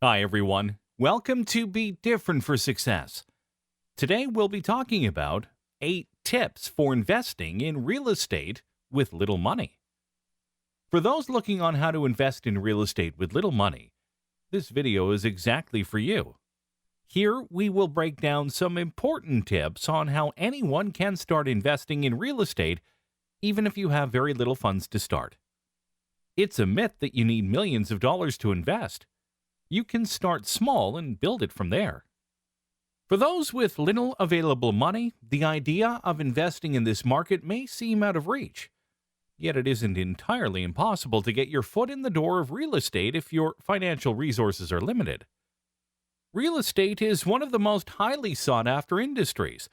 Hi, everyone. Welcome to Be Different for Success. Today, we'll be talking about 8 tips for investing in real estate with little money. For those looking on how to invest in real estate with little money, this video is exactly for you. Here, we will break down some important tips on how anyone can start investing in real estate, even if you have very little funds to start. It's a myth that you need millions of dollars to invest. You can start small and build it from there. For those with little available money, the idea of investing in this market may seem out of reach. Yet it isn't entirely impossible to get your foot in the door of real estate if your financial resources are limited. Real estate is one of the most highly sought-after industries.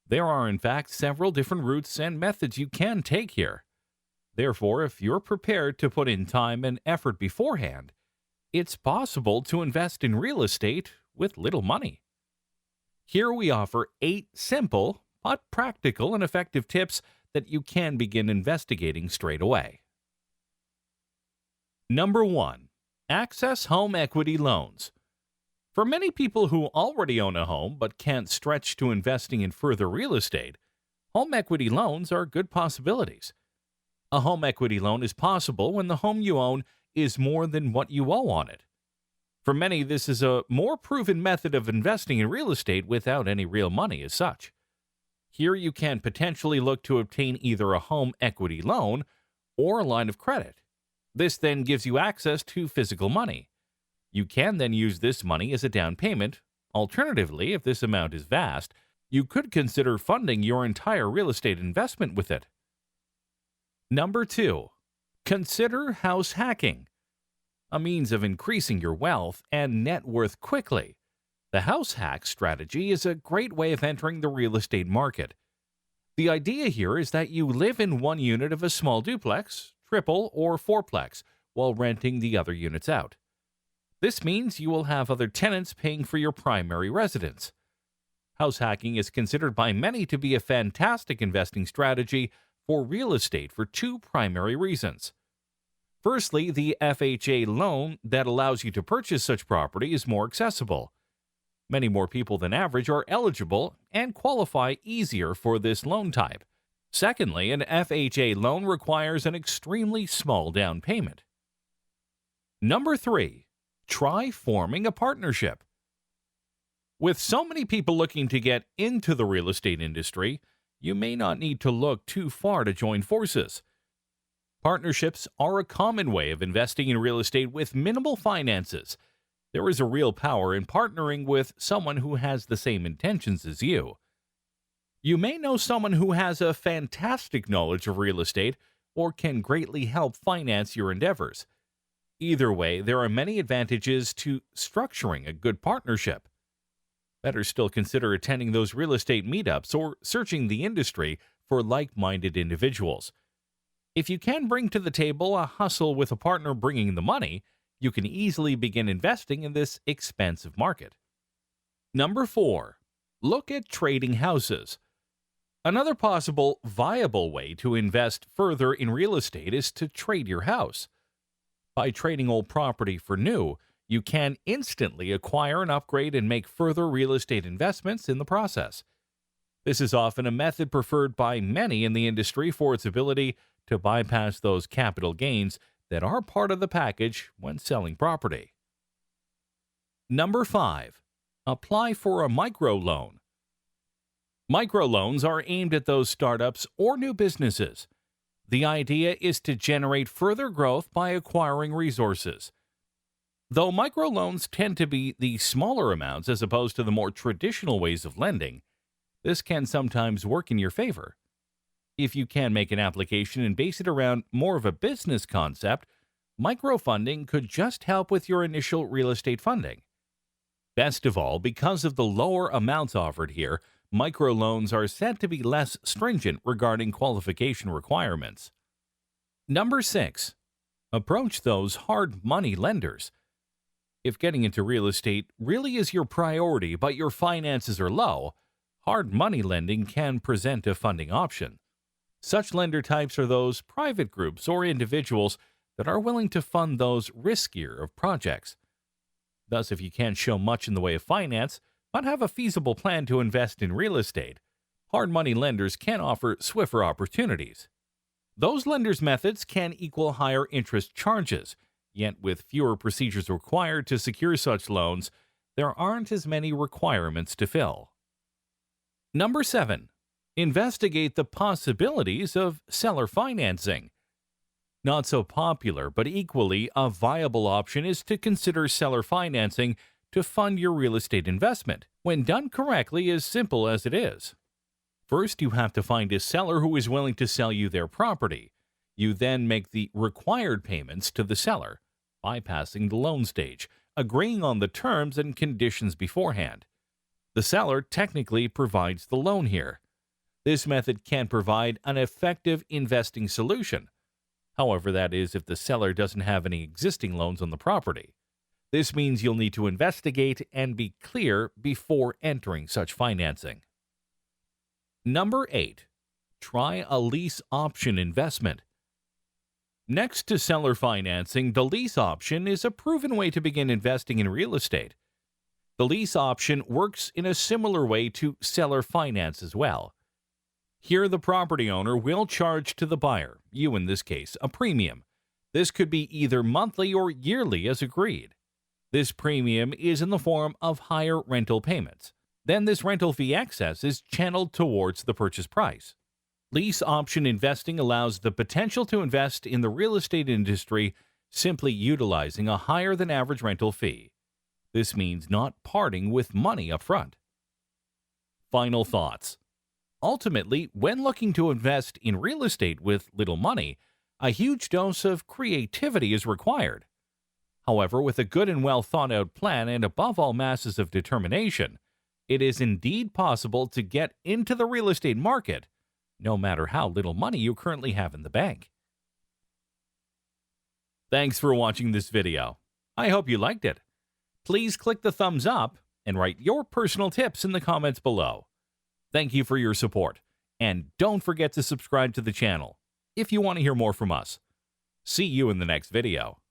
There are, in fact, several different routes and methods you can take here. Therefore, if you're prepared to put in time and effort beforehand, it's possible to invest in real estate with little money. Here we offer 8 simple but practical and effective tips that you can begin investigating straight away. Number 1. Access home equity loans. For many people who already own a home but can't stretch to investing in further real estate, home equity loans are good possibilities. A home equity loan is possible when the home you own is more than what you owe on it. For many, this is a more proven method of investing in real estate without any real money as such. Here you can potentially look to obtain either a home equity loan or a line of credit. This then gives you access to physical money. You can then use this money as a down payment. Alternatively, if this amount is vast, you could consider funding your entire real estate investment with it. Number 2. Consider house hacking, a means of increasing your wealth and net worth quickly. The house hack strategy is a great way of entering the real estate market. The idea here is that you live in one unit of a small duplex, triple, or fourplex while renting the other units out. This means you will have other tenants paying for your primary residence. House hacking is considered by many to be a fantastic investing strategy for real estate for 2 primary reasons. Firstly, the FHA loan that allows you to purchase such property is more accessible. Many more people than average are eligible and qualify easier for this loan type. Secondly, an FHA loan requires an extremely small down payment. Number 3. Try forming a partnership. With so many people looking to get into the real estate industry, you may not need to look too far to join forces. Partnerships are a common way of investing in real estate with minimal finances. There is a real power in partnering with someone who has the same intentions as you. You may know someone who has a fantastic knowledge of real estate or can greatly help finance your endeavors. Either way, there are many advantages to structuring a good partnership. Better still, consider attending those real estate meetups or searching the industry for like-minded individuals. If you can bring to the table a hustle with a partner bringing the money, you can easily begin investing in this expensive market. Number 4. Look at trading houses. Another possible viable way to invest further in real estate is to trade your house. By trading old property for new, you can instantly acquire an upgrade and make further real estate investments in the process. This is often a method preferred by many in the industry for its ability to bypass those capital gains that are part of the package when selling property. Number 5. Apply for a microloan. Microloans are aimed at those startups or new businesses. The idea is to generate further growth by acquiring resources. Though microloans tend to be the smaller amounts as opposed to the more traditional ways of lending, this can sometimes work in your favor. If you can make an application and base it around more of a business concept, microfunding could just help with your initial real estate funding. Best of all, because of the lower amounts offered here, microloans are said to be less stringent regarding qualification requirements. Number 6. Approach those hard money lenders. If getting into real estate really is your priority but your finances are low, hard money lending can present a funding option. Such lender types are those private groups or individuals that are willing to fund those riskier of projects. Thus, if you can't show much in the way of finance, but have a feasible plan to invest in real estate, hard money lenders can offer swifter opportunities. Those lenders' methods can equal higher interest charges, yet with fewer procedures required to secure such loans, there aren't as many requirements to fill. Number 7. Investigate the possibilities of seller financing. Not so popular, but equally a viable option is to consider seller financing to fund your real estate investment, when done correctly, as simple as it is. First, you have to find a seller who is willing to sell you their property. You then make the required payments to the seller, bypassing the loan stage, agreeing on the terms and conditions beforehand. The seller technically provides the loan here. This method can provide an effective investing solution. However, that is if the seller doesn't have any existing loans on the property. This means you'll need to investigate and be clear before entering such financing. Number 8. Try a lease option investment. Next to seller financing, the lease option is a proven way to begin investing in real estate. The lease option works in a similar way to seller finance as well. Here, the property owner will charge to the buyer, you in this case, a premium. This could be either monthly or yearly as agreed. This premium is in the form of higher rental payments. Then this rental fee excess is channeled towards the purchase price. Lease option investing allows the potential to invest in the real estate industry simply utilizing a higher than average rental fee. This means not parting with money up front. Final thoughts. Ultimately, when looking to invest in real estate with little money, a huge dose of creativity is required. However, with a good and well thought out plan and above all masses of determination, it is indeed possible to get into the real estate market, no matter how little money you currently have in the bank. Thanks for watching this video. I hope you liked it. Please click the thumbs up and write your personal tips in the comments below. Thank you for your support, and don't forget to subscribe to the channel if you want to hear more from us. See you in the next video.